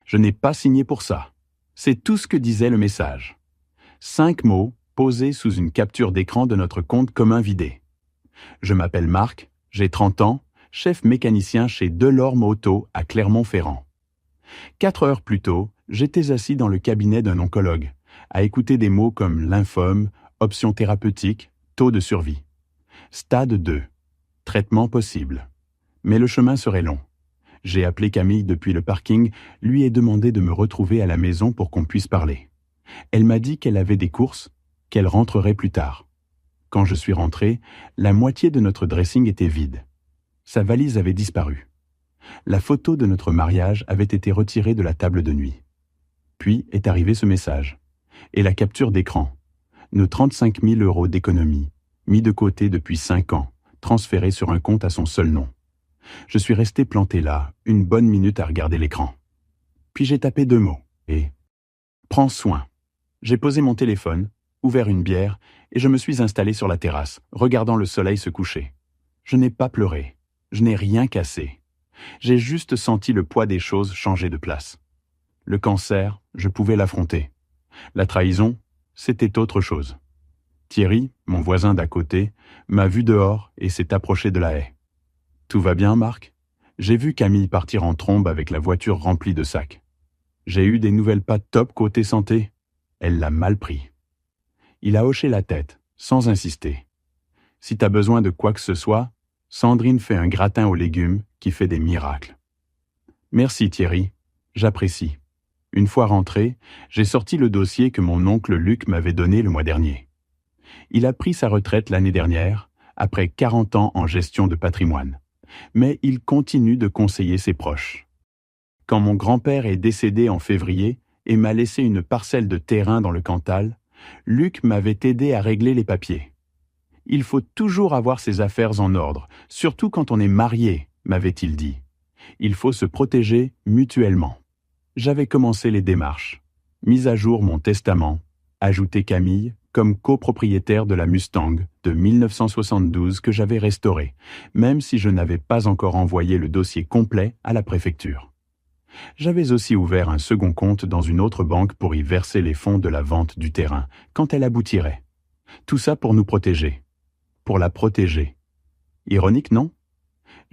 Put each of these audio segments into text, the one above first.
Je n'ai pas signé pour ça. C'est tout ce que disait le message. 5 mots posés sous une capture d'écran de notre compte commun vidé. Je m'appelle Marc, j'ai 30 ans, chef mécanicien chez Delorme Auto à Clermont-Ferrand. 4 heures plus tôt, j'étais assis dans le cabinet d'un oncologue, à écouter des mots comme lymphome, options thérapeutiques, taux de survie. Stade 2. Traitement possible. Mais le chemin serait long. J'ai appelé Camille depuis le parking, lui ai demandé de me retrouver à la maison pour qu'on puisse parler. Elle m'a dit qu'elle avait des courses, qu'elle rentrerait plus tard. Quand je suis rentré, la moitié de notre dressing était vide. Sa valise avait disparu. La photo de notre mariage avait été retirée de la table de nuit. Puis est arrivé ce message. Et la capture d'écran. Nos 35 000 € d'économie, mis de côté depuis 5 ans, transférés sur un compte à son seul nom. Je suis resté planté là, une bonne minute à regarder l'écran. Puis j'ai tapé 2 mots, et « Prends soin ». J'ai posé mon téléphone, ouvert une bière, et je me suis installé sur la terrasse, regardant le soleil se coucher. Je n'ai pas pleuré, je n'ai rien cassé. J'ai juste senti le poids des choses changer de place. Le cancer, je pouvais l'affronter. La trahison, c'était autre chose. Thierry, mon voisin d'à côté, m'a vu dehors et s'est approché de la haie. « Tout va bien, Marc ? J'ai vu Camille partir en trombe avec la voiture remplie de sacs. J'ai eu des nouvelles pas top côté santé. Elle l'a mal pris. » Il a hoché la tête, sans insister. « Si t'as besoin de quoi que ce soit, Sandrine fait un gratin aux légumes qui fait des miracles. » Merci Thierry, j'apprécie. Une fois rentré, j'ai sorti le dossier que mon oncle Luc m'avait donné le mois dernier. Il a pris sa retraite l'année dernière, après 40 ans en gestion de patrimoine. Mais il continue de conseiller ses proches. Quand mon grand-père est décédé en février et m'a laissé une parcelle de terrain dans le Cantal, Luc m'avait aidé à régler les papiers. Il faut toujours avoir ses affaires en ordre, surtout quand on est marié, m'avait-il dit. Il faut se protéger mutuellement. J'avais commencé les démarches, mis à jour mon testament, ajouté Camille comme copropriétaire de la Mustang de 1972 que j'avais restaurée, même si je n'avais pas encore envoyé le dossier complet à la préfecture. J'avais aussi ouvert un second compte dans une autre banque pour y verser les fonds de la vente du terrain, quand elle aboutirait. Tout ça pour nous protéger. Pour la protéger. Ironique, non ?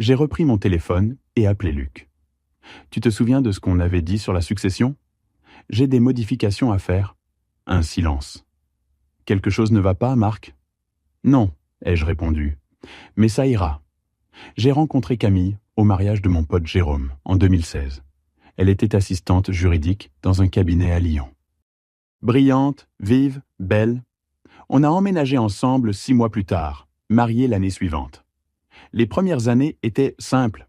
J'ai repris mon téléphone et appelé Luc. « Tu te souviens de ce qu'on avait dit sur la succession ? J'ai des modifications à faire. » Un silence. « Quelque chose ne va pas, Marc ? » « Non, ai-je répondu. Mais ça ira. J'ai rencontré Camille au mariage de mon pote Jérôme en 2016. Elle était assistante juridique dans un cabinet à Lyon. Brillante, vive, belle. On a emménagé ensemble 6 mois plus tard, mariés l'année suivante. Les premières années étaient simples.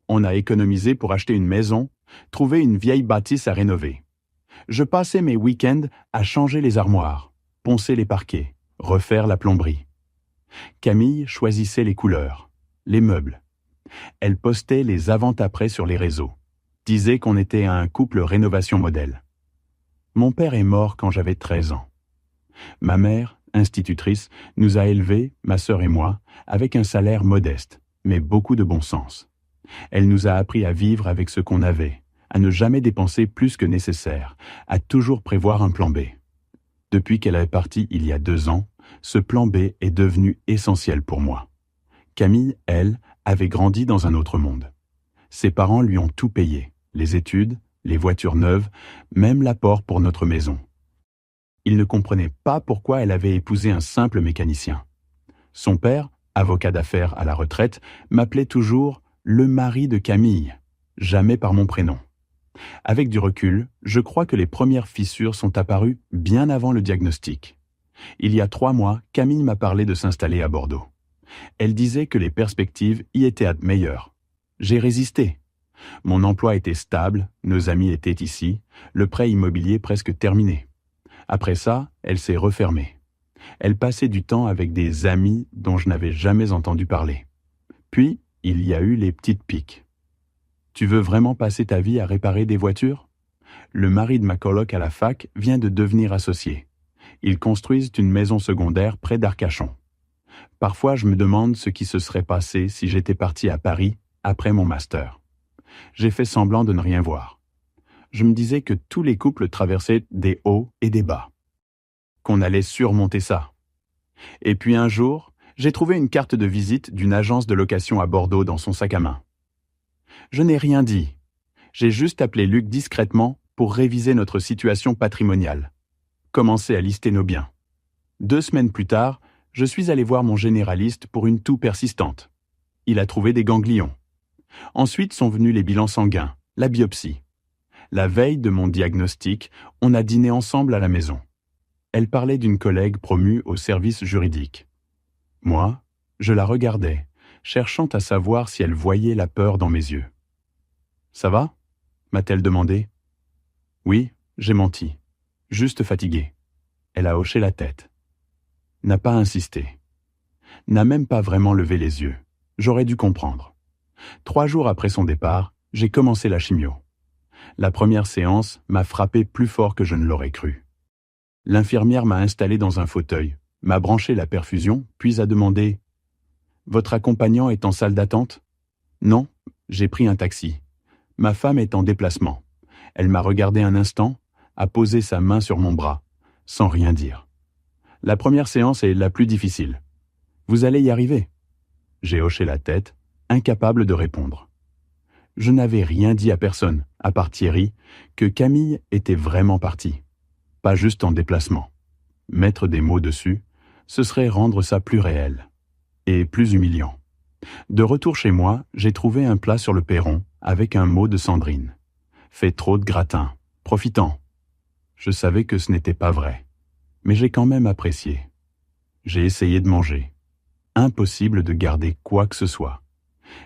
On a économisé pour acheter une maison, trouver une vieille bâtisse à rénover. Je passais mes week-ends à changer les armoires, poncer les parquets, refaire la plomberie. Camille choisissait les couleurs, les meubles. Elle postait les avant-après sur les réseaux, disait qu'on était un couple rénovation modèle. Mon père est mort quand j'avais 13 ans. Ma mère, institutrice, nous a élevés, ma sœur et moi, avec un salaire modeste, mais beaucoup de bon sens. Elle nous a appris à vivre avec ce qu'on avait, à ne jamais dépenser plus que nécessaire, à toujours prévoir un plan B. Depuis qu'elle est partie il y a 2 ans, ce plan B est devenu essentiel pour moi. Camille, elle, avait grandi dans un autre monde. Ses parents lui ont tout payé, les études, les voitures neuves, même l'apport pour notre maison. Il ne comprenait pas pourquoi elle avait épousé un simple mécanicien. Son père, avocat d'affaires à la retraite, m'appelait toujours le mari de Camille, jamais par mon prénom. Avec du recul, je crois que les premières fissures sont apparues bien avant le diagnostic. Il y a 3 mois, Camille m'a parlé de s'installer à Bordeaux. Elle disait que les perspectives y étaient meilleures. J'ai résisté. Mon emploi était stable, nos amis étaient ici, le prêt immobilier presque terminé. Après ça, elle s'est refermée. Elle passait du temps avec des amis dont je n'avais jamais entendu parler. Puis, il y a eu les petites piques. Tu veux vraiment passer ta vie à réparer des voitures ? Le mari de ma coloc à la fac vient de devenir associé. Ils construisent une maison secondaire près d'Arcachon. Parfois, je me demande ce qui se serait passé si j'étais parti à Paris après mon master. J'ai fait semblant de ne rien voir. Je me disais que tous les couples traversaient des hauts et des bas, qu'on allait surmonter ça. Et puis un jour, j'ai trouvé une carte de visite d'une agence de location à Bordeaux dans son sac à main. Je n'ai rien dit. J'ai juste appelé Luc discrètement pour réviser notre situation patrimoniale. Commencer à lister nos biens. 2 semaines plus tard, je suis allé voir mon généraliste pour une toux persistante. Il a trouvé des ganglions. Ensuite sont venus les bilans sanguins, la biopsie. La veille de mon diagnostic, on a dîné ensemble à la maison. Elle parlait d'une collègue promue au service juridique. Moi, je la regardais, cherchant à savoir si elle voyait la peur dans mes yeux. « Ça va ?» m'a-t-elle demandé. « Oui, j'ai menti. Juste fatigué. » Elle a hoché la tête. N'a pas insisté. N'a même pas vraiment levé les yeux. J'aurais dû comprendre. 3 jours après son départ, j'ai commencé la chimio. La première séance m'a frappé plus fort que je ne l'aurais cru. L'infirmière m'a installé dans un fauteuil, m'a branché la perfusion, puis a demandé « Votre accompagnant est en salle d'attente ?» « Non, j'ai pris un taxi. Ma femme est en déplacement. Elle m'a regardé un instant, a posé sa main sur mon bras, sans rien dire. La première séance est la plus difficile. Vous allez y arriver. J'ai hoché la tête, incapable de répondre. Je n'avais rien dit à personne, à part Thierry, que Camille était vraiment partie. Pas juste en déplacement. Mettre des mots dessus, ce serait rendre ça plus réel. Et plus humiliant. De retour chez moi, j'ai trouvé un plat sur le perron avec un mot de Sandrine. Fait trop de gratin. Profitant. Je savais que ce n'était pas vrai. Mais j'ai quand même apprécié. J'ai essayé de manger. Impossible de garder quoi que ce soit.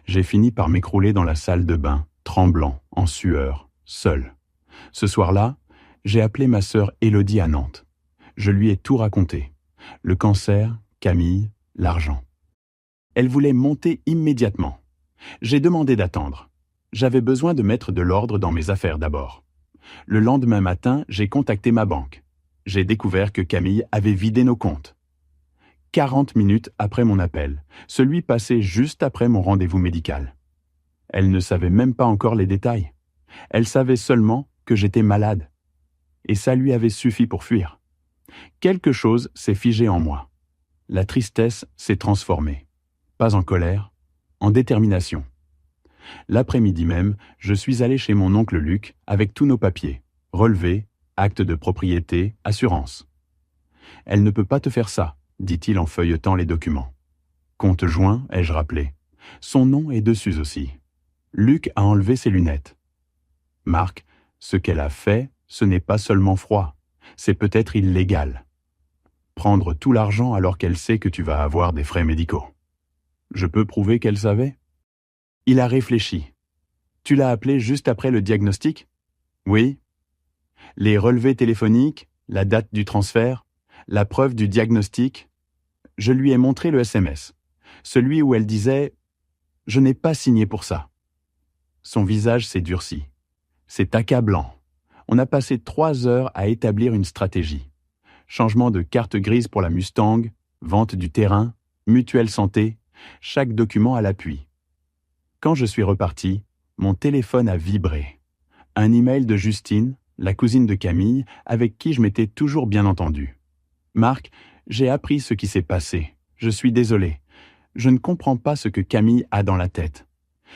J'ai fini par m'écrouler dans la salle de bain, tremblant, en sueur, seul. Ce soir-là, j'ai appelé ma sœur Élodie à Nantes. Je lui ai tout raconté. Le cancer, Camille, l'argent. Elle voulait monter immédiatement. J'ai demandé d'attendre. J'avais besoin de mettre de l'ordre dans mes affaires d'abord. Le lendemain matin, j'ai contacté ma banque. J'ai découvert que Camille avait vidé nos comptes. 40 minutes après mon appel, celui passé juste après mon rendez-vous médical. Elle ne savait même pas encore les détails. Elle savait seulement que j'étais malade. Et ça lui avait suffi pour fuir. Quelque chose s'est figé en moi. La tristesse s'est transformée. Pas en colère, en détermination. L'après-midi même, je suis allé chez mon oncle Luc avec tous nos papiers, relevés, actes de propriété, assurance. « Elle ne peut pas te faire ça », dit-il en feuilletant les documents. Compte joint, ai-je rappelé. Son nom est dessus aussi. Luc a enlevé ses lunettes. Marc, ce qu'elle a fait, ce n'est pas seulement froid, c'est peut-être illégal. Prendre tout l'argent alors qu'elle sait que tu vas avoir des frais médicaux. Je peux prouver qu'elle savait ? Il a réfléchi. Tu l'as appelé juste après le diagnostic ? Oui. Les relevés téléphoniques, la date du transfert, la preuve du diagnostic. Je lui ai montré le SMS, celui où elle disait « Je n'ai pas signé pour ça ». Son visage s'est durci. C'est accablant. On a passé 3 heures à établir une stratégie. Changement de carte grise pour la Mustang, vente du terrain, mutuelle santé, chaque document à l'appui. Quand je suis reparti, mon téléphone a vibré. Un email de Justine, la cousine de Camille, avec qui je m'étais toujours bien entendu. « Marc, j'ai appris ce qui s'est passé. Je suis désolé. Je ne comprends pas ce que Camille a dans la tête.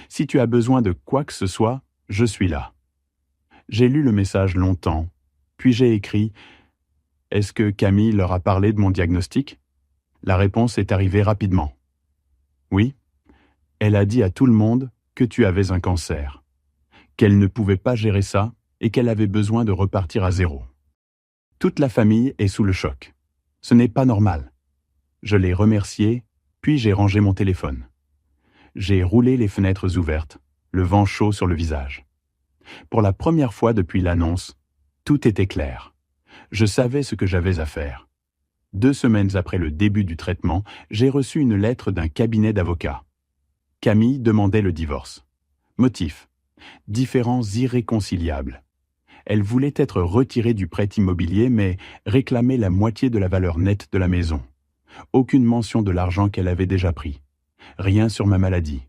Si tu as besoin de quoi que ce soit, je suis là. » J'ai lu le message longtemps, puis j'ai écrit « Est-ce que Camille leur a parlé de mon diagnostic ?» La réponse est arrivée rapidement. « Oui. Elle a dit à tout le monde que tu avais un cancer, qu'elle ne pouvait pas gérer ça et qu'elle avait besoin de repartir à zéro. Toute la famille est sous le choc. Ce n'est pas normal. » Je l'ai remerciée, puis j'ai rangé mon téléphone. J'ai roulé les fenêtres ouvertes, le vent chaud sur le visage. Pour la première fois depuis l'annonce, tout était clair. Je savais ce que j'avais à faire. 2 semaines après le début du traitement, j'ai reçu une lettre d'un cabinet d'avocats. Camille demandait le divorce. Motif : différends irréconciliables. Elle voulait être retirée du prêt immobilier, mais réclamait la moitié de la valeur nette de la maison. Aucune mention de l'argent qu'elle avait déjà pris. Rien sur ma maladie.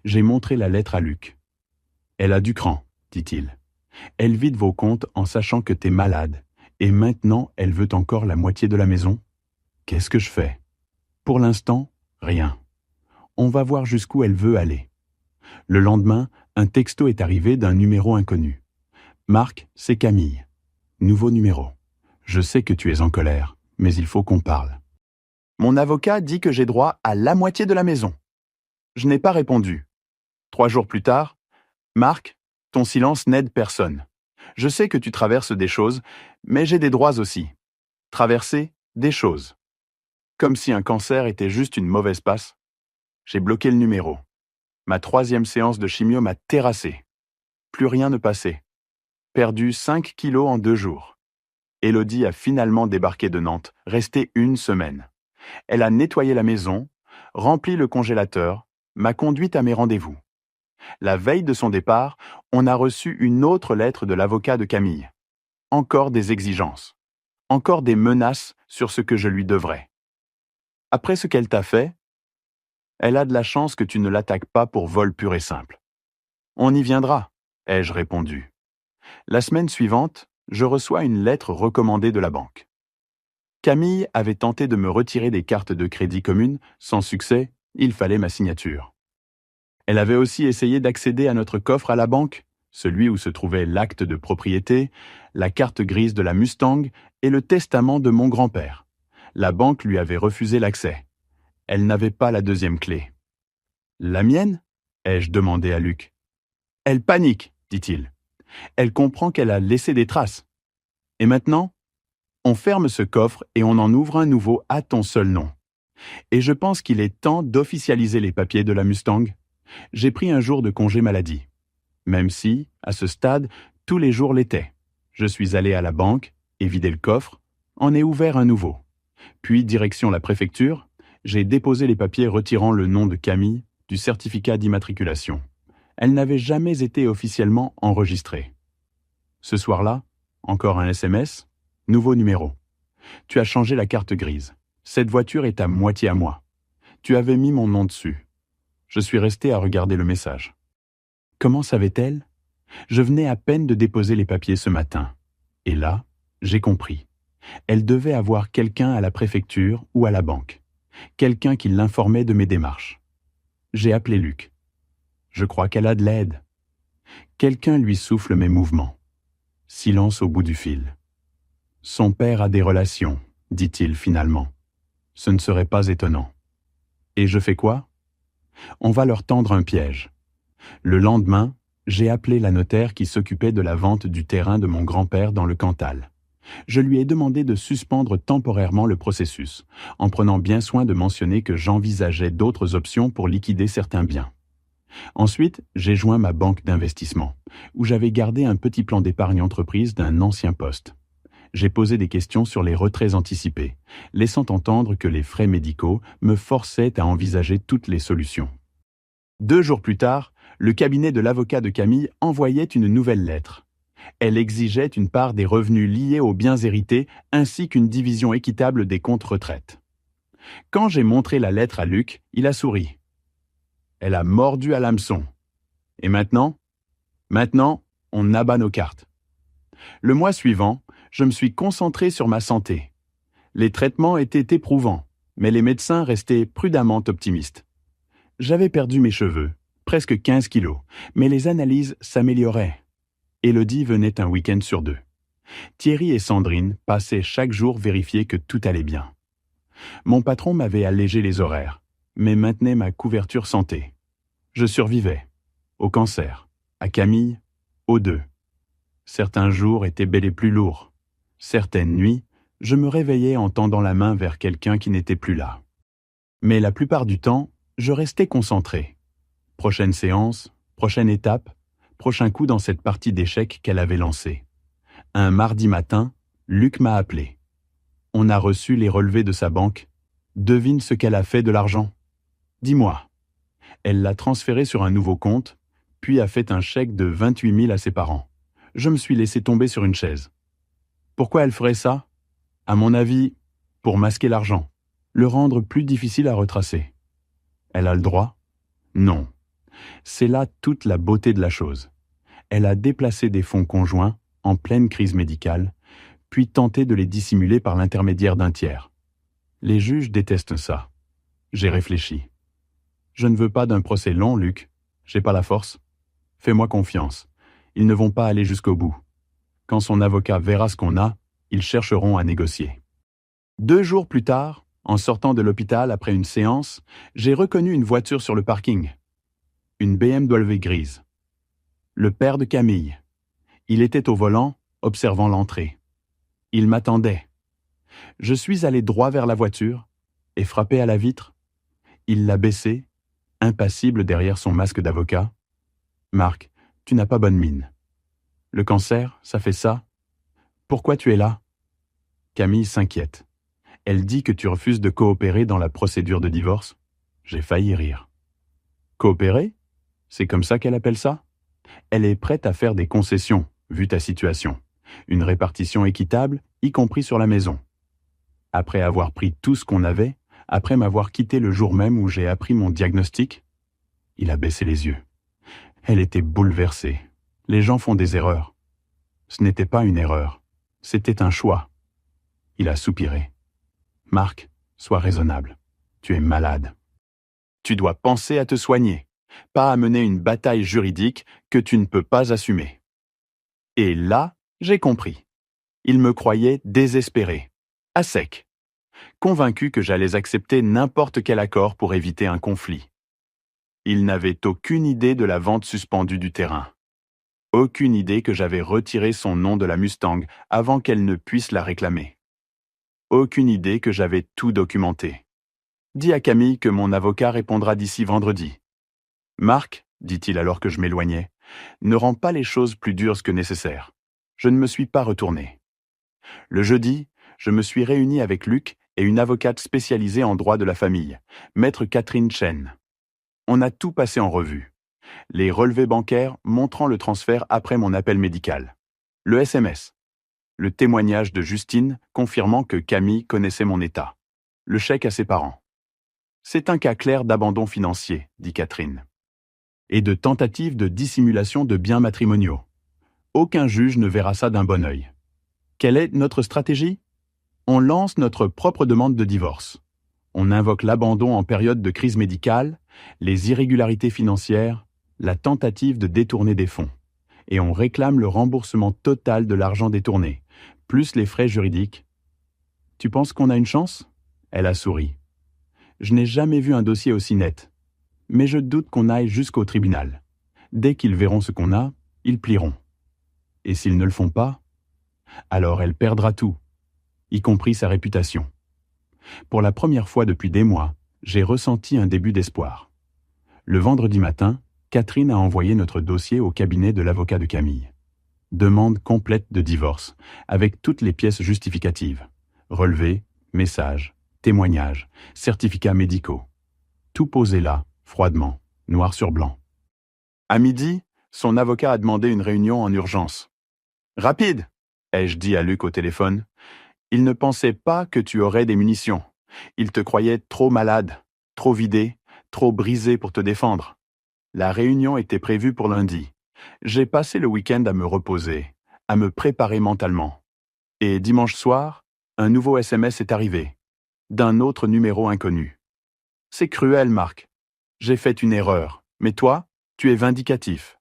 J'ai montré la lettre à Luc. « Elle a du cran, dit-il. Elle vide vos comptes en sachant que t'es malade, et maintenant elle veut encore la moitié de la maison. Qu'est-ce que je fais? Pour l'instant, rien. On va voir jusqu'où elle veut aller. Le lendemain, un texto est arrivé d'un numéro inconnu. Marc, c'est Camille. Nouveau numéro. Je sais que tu es en colère, mais il faut qu'on parle. Mon avocat dit que j'ai droit à la moitié de la maison. Je n'ai pas répondu. 3 jours plus tard, Marc, ton silence n'aide personne. Je sais que tu traverses des choses, mais j'ai des droits aussi. Traverser des choses. Comme si un cancer était juste une mauvaise passe. J'ai bloqué le numéro. Ma 3e séance de chimio m'a terrassé. Plus rien ne passait. Perdu 5 kilos en 2 jours. Élodie a finalement débarqué de Nantes, restée 1 semaine. Elle a nettoyé la maison, rempli le congélateur, m'a conduite à mes rendez-vous. La veille de son départ, on a reçu une autre lettre de l'avocat de Camille. Encore des exigences. Encore des menaces sur ce que je lui devrais. Après ce qu'elle t'a fait, elle a de la chance que tu ne l'attaques pas pour vol pur et simple. On y viendra, ai-je répondu. La semaine suivante, je reçois une lettre recommandée de la banque. Camille avait tenté de me retirer des cartes de crédit communes, sans succès, il fallait ma signature. Elle avait aussi essayé d'accéder à notre coffre à la banque, celui où se trouvait l'acte de propriété, la carte grise de la Mustang et le testament de mon grand-père. La banque lui avait refusé l'accès. Elle n'avait pas la 2e clé. « La mienne ?» ai-je demandé à Luc. « Elle panique, dit-il. Elle comprend qu'elle a laissé des traces. Et maintenant, on ferme ce coffre et on en ouvre un nouveau à ton seul nom. Et je pense qu'il est temps d'officialiser les papiers de la Mustang. J'ai pris un jour de congé maladie. Même si, à ce stade, tous les jours l'étaient. Je suis allé à la banque, ai vidé le coffre, en ai ouvert un nouveau. Puis, direction la préfecture, j'ai déposé les papiers retirant le nom de Camille du certificat d'immatriculation. Elle n'avait jamais été officiellement enregistrée. Ce soir-là, encore un SMS, nouveau numéro. Tu as changé la carte grise. Cette voiture est à moitié à moi. Tu avais mis mon nom dessus. Je suis resté à regarder le message. Comment savait-elle? Je venais à peine de déposer les papiers ce matin. Et là, j'ai compris. Elle devait avoir quelqu'un à la préfecture ou à la banque. Quelqu'un qui l'informait de mes démarches. J'ai appelé Luc. Je crois qu'elle a de l'aide. Quelqu'un lui souffle mes mouvements. Silence au bout du fil. Son père a des relations, dit-il finalement. Ce ne serait pas étonnant. Et je fais quoi? On va leur tendre un piège. Le lendemain, j'ai appelé la notaire qui s'occupait de la vente du terrain de mon grand-père dans le Cantal. Je lui ai demandé de suspendre temporairement le processus, en prenant bien soin de mentionner que j'envisageais d'autres options pour liquider certains biens. Ensuite, j'ai joint ma banque d'investissement, où j'avais gardé un petit plan d'épargne entreprise d'un ancien poste. J'ai posé des questions sur les retraits anticipés, laissant entendre que les frais médicaux me forçaient à envisager toutes les solutions. 2 jours plus tard, le cabinet de l'avocat de Camille envoyait une nouvelle lettre. Elle exigeait une part des revenus liés aux biens hérités ainsi qu'une division équitable des comptes retraite. Quand j'ai montré la lettre à Luc, il a souri. Elle a mordu à l'hameçon. Et maintenant, on abat nos cartes. Le mois suivant, je me suis concentré sur ma santé. Les traitements étaient éprouvants, mais les médecins restaient prudemment optimistes. J'avais perdu mes cheveux, presque 15 kilos, mais les analyses s'amélioraient. Élodie venait un week-end sur 2. Thierry et Sandrine passaient chaque jour vérifier que tout allait bien. Mon patron m'avait allégé les horaires, mais maintenait ma couverture santé. Je survivais. Au cancer, à Camille, aux 2. Certains jours étaient bel et plus lourds. Certaines nuits, je me réveillais en tendant la main vers quelqu'un qui n'était plus là. Mais la plupart du temps, je restais concentré. Prochaine séance, prochaine étape, prochain coup dans cette partie d'échecs qu'elle avait lancée. Un mardi matin, Luc m'a appelé. On a reçu les relevés de sa banque. Devine ce qu'elle a fait de l'argent. Dis-moi. Elle l'a transféré sur un nouveau compte, puis a fait un chèque de 28 000 à ses parents. Je me suis laissé tomber sur une chaise. Pourquoi elle ferait ça? À mon avis, pour masquer l'argent, le rendre plus difficile à retracer. Elle a le droit? Non. C'est là toute la beauté de la chose. Elle a déplacé des fonds conjoints en pleine crise médicale, puis tenté de les dissimuler par l'intermédiaire d'un tiers. Les juges détestent ça. J'ai réfléchi. Je ne veux pas d'un procès long, Luc. J'ai pas la force. Fais-moi confiance. Ils ne vont pas aller jusqu'au bout. Quand son avocat verra ce qu'on a, ils chercheront à négocier. 2 jours plus tard, en sortant de l'hôpital après une séance, j'ai reconnu une voiture sur le parking. Une BMW grise. Le père de Camille. Il était au volant, observant l'entrée. Il m'attendait. Je suis allé droit vers la voiture et frappé à la vitre. Il l'a baissée, impassible derrière son masque d'avocat. « Marc, tu n'as pas bonne mine. Le cancer, ça fait ça. Pourquoi tu es là ?» Camille s'inquiète. Elle dit que tu refuses de coopérer dans la procédure de divorce. J'ai failli rire. Coopérer ? C'est comme ça qu'elle appelle ça ? Elle est prête à faire des concessions, vu ta situation. Une répartition équitable, y compris sur la maison. Après avoir pris tout ce qu'on avait, après m'avoir quitté le jour même où j'ai appris mon diagnostic, il a baissé les yeux. Elle était bouleversée. Les gens font des erreurs. Ce n'était pas une erreur. C'était un choix. Il a soupiré. Marc, sois raisonnable. Tu es malade. Tu dois penser à te soigner, pas à mener une bataille juridique que tu ne peux pas assumer. Et là, j'ai compris. Il me croyait désespéré, à sec, convaincu que j'allais accepter n'importe quel accord pour éviter un conflit. Il n'avait aucune idée de la vente suspendue du terrain. Aucune idée que j'avais retiré son nom de la Mustang avant qu'elle ne puisse la réclamer. Aucune idée que j'avais tout documenté. Dis à Camille que mon avocat répondra d'ici vendredi. Marc, dit-il alors que je m'éloignais, ne rend pas les choses plus dures que nécessaire. Je ne me suis pas retourné. Le jeudi, je me suis réuni avec Luc et une avocate spécialisée en droit de la famille, maître Catherine Chen. On a tout passé en revue. Les relevés bancaires montrant le transfert après mon appel médical. Le SMS. Le témoignage de Justine confirmant que Camille connaissait mon état. Le chèque à ses parents. C'est un cas clair d'abandon financier, dit Catherine. Et de tentative de dissimulation de biens matrimoniaux. Aucun juge ne verra ça d'un bon œil. Quelle est notre stratégie ? On lance notre propre demande de divorce. On invoque l'abandon en période de crise médicale, les irrégularités financières, la tentative de détourner des fonds. Et on réclame le remboursement total de l'argent détourné, plus les frais juridiques. Tu penses qu'on a une chance ? Elle a souri. Je n'ai jamais vu un dossier aussi net. Mais je doute qu'on aille jusqu'au tribunal. Dès qu'ils verront ce qu'on a, ils plieront. Et s'ils ne le font pas, alors elle perdra tout, y compris sa réputation. Pour la première fois depuis des mois, j'ai ressenti un début d'espoir. Le vendredi matin, Catherine a envoyé notre dossier au cabinet de l'avocat de Camille. Demande complète de divorce, avec toutes les pièces justificatives. Relevés, messages, témoignages, certificats médicaux. Tout posé là, froidement, noir sur blanc. À midi, son avocat a demandé une réunion en urgence. « Rapide !» ai-je dit à Luc au téléphone. « Il ne pensait pas que tu aurais des munitions. Il te croyait trop malade, trop vidé, trop brisé pour te défendre. La réunion était prévue pour lundi. J'ai passé le week-end à me reposer, à me préparer mentalement. Et dimanche soir, un nouveau SMS est arrivé, d'un autre numéro inconnu. C'est cruel, Marc. J'ai fait une erreur, mais toi, tu es vindicatif.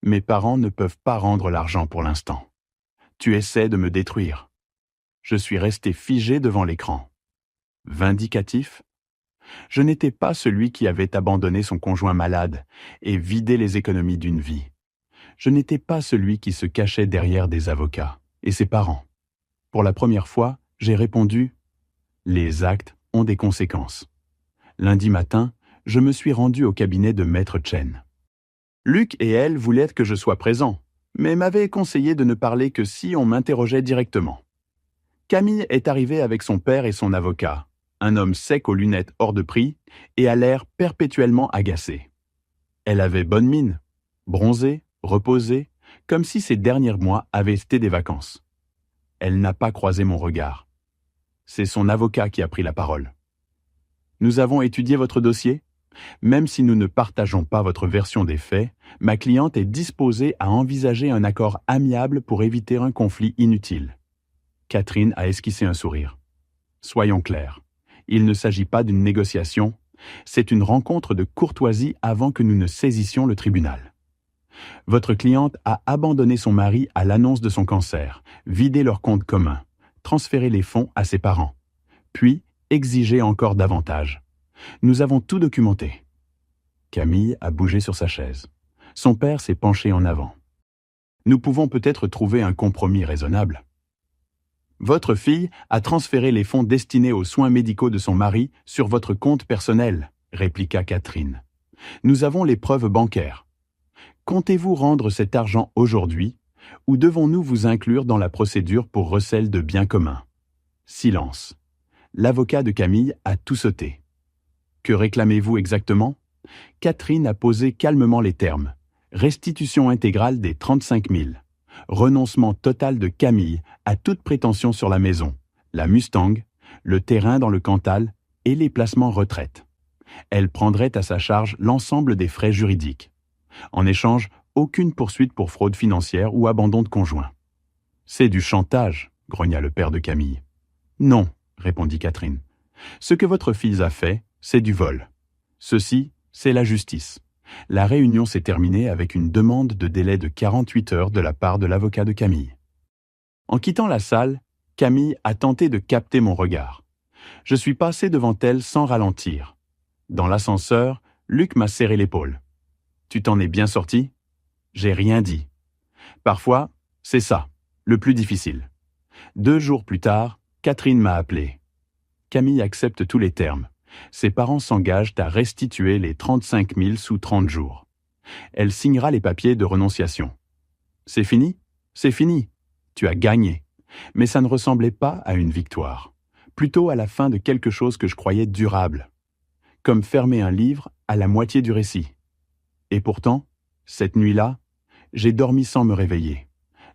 Mes parents ne peuvent pas rendre l'argent pour l'instant. Tu essaies de me détruire. Je suis resté figé devant l'écran. Vindicatif ? Je n'étais pas celui qui avait abandonné son conjoint malade et vidé les économies d'une vie. Je n'étais pas celui qui se cachait derrière des avocats et ses parents. Pour la première fois, j'ai répondu « Les actes ont des conséquences ». Lundi matin, je me suis rendu au cabinet de Maître Chen. Luc et elle voulaient que je sois présent, mais m'avaient conseillé de ne parler que si on m'interrogeait directement. Camille est arrivée avec son père et son avocat, un homme sec aux lunettes hors de prix et à l'air perpétuellement agacé. Elle avait bonne mine, bronzée, reposée, comme si ces derniers mois avaient été des vacances. Elle n'a pas croisé mon regard. C'est son avocat qui a pris la parole. « Nous avons étudié votre dossier. Même si nous ne partageons pas votre version des faits, ma cliente est disposée à envisager un accord amiable pour éviter un conflit inutile. Catherine a esquissé un sourire. Soyons clairs, il ne s'agit pas d'une négociation, c'est une rencontre de courtoisie avant que nous ne saisissions le tribunal. Votre cliente a abandonné son mari à l'annonce de son cancer, vidé leur compte commun, transféré les fonds à ses parents, puis exigé encore davantage. Nous avons tout documenté. Camille a bougé sur sa chaise. Son père s'est penché en avant. Nous pouvons peut-être trouver un compromis raisonnable. Votre fille a transféré les fonds destinés aux soins médicaux de son mari sur votre compte personnel, répliqua Catherine. Nous avons les preuves bancaires. Comptez-vous rendre cet argent aujourd'hui ou devons-nous vous inclure dans la procédure pour recel de biens communs? Silence. L'avocat de Camille a tout sauté. Que réclamez-vous exactement? Catherine a posé calmement les termes. Restitution intégrale des 35 000. Renoncement total de Camille à toute prétention sur la maison, la Mustang, le terrain dans le Cantal et les placements retraite. Elle prendrait à sa charge l'ensemble des frais juridiques. En échange, aucune poursuite pour fraude financière ou abandon de conjoint. C'est du chantage, grogna le père de Camille. Non, répondit Catherine. Ce que votre fille a fait, c'est du vol. Ceci, c'est la justice. La réunion s'est terminée avec une demande de délai de 48 heures de la part de l'avocat de Camille. En quittant la salle, Camille a tenté de capter mon regard. Je suis passé devant elle sans ralentir. Dans l'ascenseur, Luc m'a serré l'épaule. « Tu t'en es bien sorti ?» J'ai rien dit. Parfois, c'est ça, le plus difficile. 2 jours plus tard, Catherine m'a appelé. Camille accepte tous les termes. Ses parents s'engagent à restituer les 35 000 sous 30 jours. Elle signera les papiers de renonciation. C'est fini? C'est fini. Tu as gagné. Mais ça ne ressemblait pas à une victoire. Plutôt à la fin de quelque chose que je croyais durable. Comme fermer un livre à la moitié du récit. Et pourtant, cette nuit-là, j'ai dormi sans me réveiller.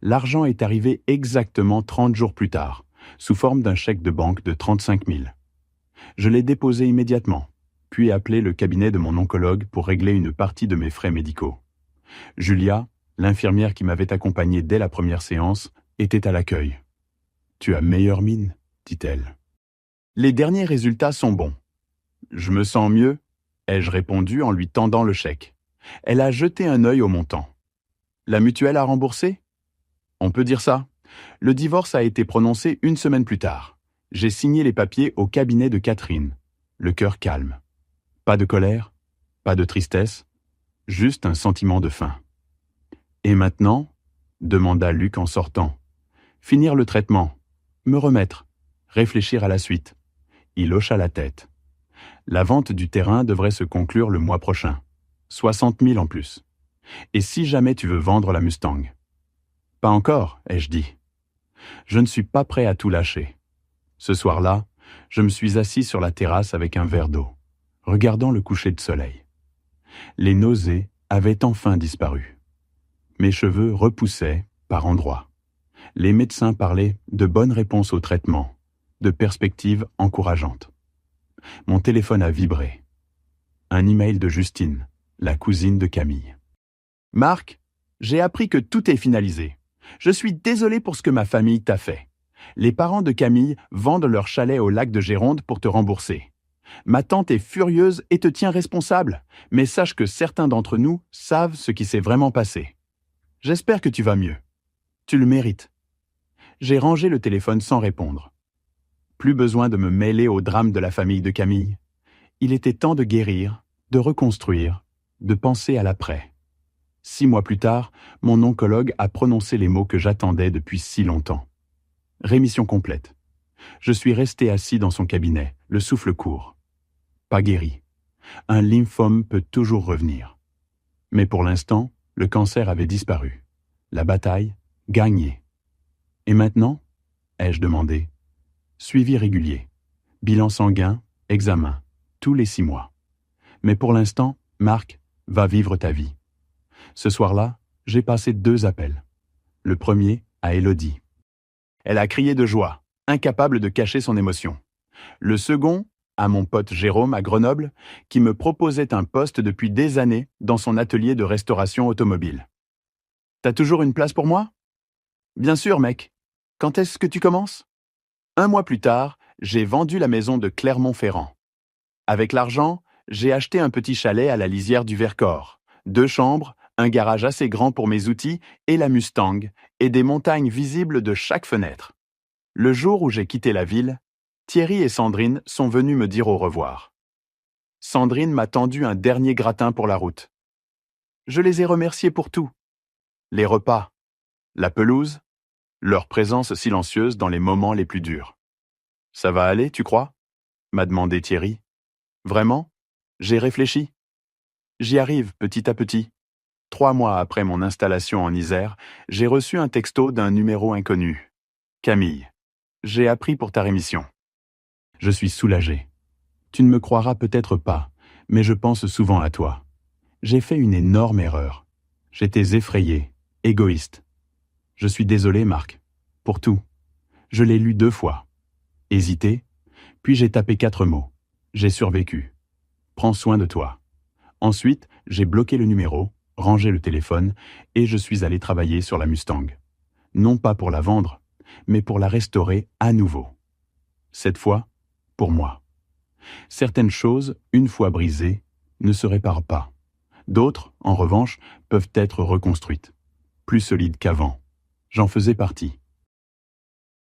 L'argent est arrivé exactement 30 jours plus tard, sous forme d'un chèque de banque de 35 000. Je l'ai déposé immédiatement, puis appelé le cabinet de mon oncologue pour régler une partie de mes frais médicaux. Julia, l'infirmière qui m'avait accompagné dès la première séance, était à l'accueil. « Tu as meilleure mine, dit-elle. Les derniers résultats sont bons. Je me sens mieux, ai-je répondu en lui tendant le chèque. Elle a jeté un œil au montant. La mutuelle a remboursé? On peut dire ça. Le divorce a été prononcé 1 semaine plus tard. J'ai signé les papiers au cabinet de Catherine. Le cœur calme. Pas de colère, pas de tristesse, juste un sentiment de faim. Et maintenant, demanda Luc en sortant. Finir le traitement, me remettre, réfléchir à la suite. Il hocha la tête. La vente du terrain devrait se conclure le mois prochain. 60 000 en plus. Et si jamais tu veux vendre la Mustang? Pas encore, ai-je dit. Je ne suis pas prêt à tout lâcher. Ce soir-là, je me suis assis sur la terrasse avec un verre d'eau, regardant le coucher de soleil. Les nausées avaient enfin disparu. Mes cheveux repoussaient par endroits. Les médecins parlaient de bonnes réponses au traitement, de perspectives encourageantes. Mon téléphone a vibré. Un email de Justine, la cousine de Camille. « Marc, j'ai appris que tout est finalisé. Je suis désolé pour ce que ma famille t'a fait. Les parents de Camille vendent leur chalet au lac de Géronde pour te rembourser. Ma tante est furieuse et te tient responsable, mais sache que certains d'entre nous savent ce qui s'est vraiment passé. J'espère que tu vas mieux. Tu le mérites. » J'ai rangé le téléphone sans répondre. Plus besoin de me mêler au drame de la famille de Camille. Il était temps de guérir, de reconstruire, de penser à l'après. 6 mois plus tard, mon oncologue a prononcé les mots que j'attendais depuis si longtemps. Rémission complète. Je suis resté assis dans son cabinet, le souffle court. Pas guéri. Un lymphome peut toujours revenir. Mais pour l'instant, le cancer avait disparu. La bataille, gagnée. Et maintenant, ai-je demandé. Suivi régulier. Bilan sanguin, examen, tous les 6 mois. Mais pour l'instant, Marc, va vivre ta vie. Ce soir-là, j'ai passé 2 appels. Le premier à Élodie. Elle a crié de joie, incapable de cacher son émotion. Le second à mon pote Jérôme à Grenoble, qui me proposait un poste depuis des années dans son atelier de restauration automobile. T'as toujours une place pour moi? Bien sûr, mec. Quand est-ce que tu commences? 1 mois plus tard, j'ai vendu la maison de Clermont-Ferrand. Avec l'argent, j'ai acheté un petit chalet à la lisière du Vercors, 2 chambres, un garage assez grand pour mes outils et la Mustang, et des montagnes visibles de chaque fenêtre. Le jour où j'ai quitté la ville, Thierry et Sandrine sont venus me dire au revoir. Sandrine m'a tendu un dernier gratin pour la route. Je les ai remerciés pour tout. Les repas, la pelouse, leur présence silencieuse dans les moments les plus durs. Ça va aller, tu crois? M'a demandé Thierry. Vraiment? J'ai réfléchi. J'y arrive petit à petit. 3 mois après mon installation en Isère, j'ai reçu un texto d'un numéro inconnu. Camille, j'ai appris pour ta rémission. Je suis soulagé. Tu ne me croiras peut-être pas, mais je pense souvent à toi. J'ai fait une énorme erreur. J'étais effrayé, égoïste. Je suis désolé, Marc, pour tout. Je l'ai lu 2 fois. Hésité, puis j'ai tapé 4 mots. J'ai survécu. Prends soin de toi. Ensuite, j'ai bloqué le numéro, rangé le téléphone, et je suis allé travailler sur la Mustang. Non pas pour la vendre, mais pour la restaurer à nouveau. Cette fois, pour moi. Certaines choses, une fois brisées, ne se réparent pas. D'autres, en revanche, peuvent être reconstruites. Plus solides qu'avant. J'en faisais partie.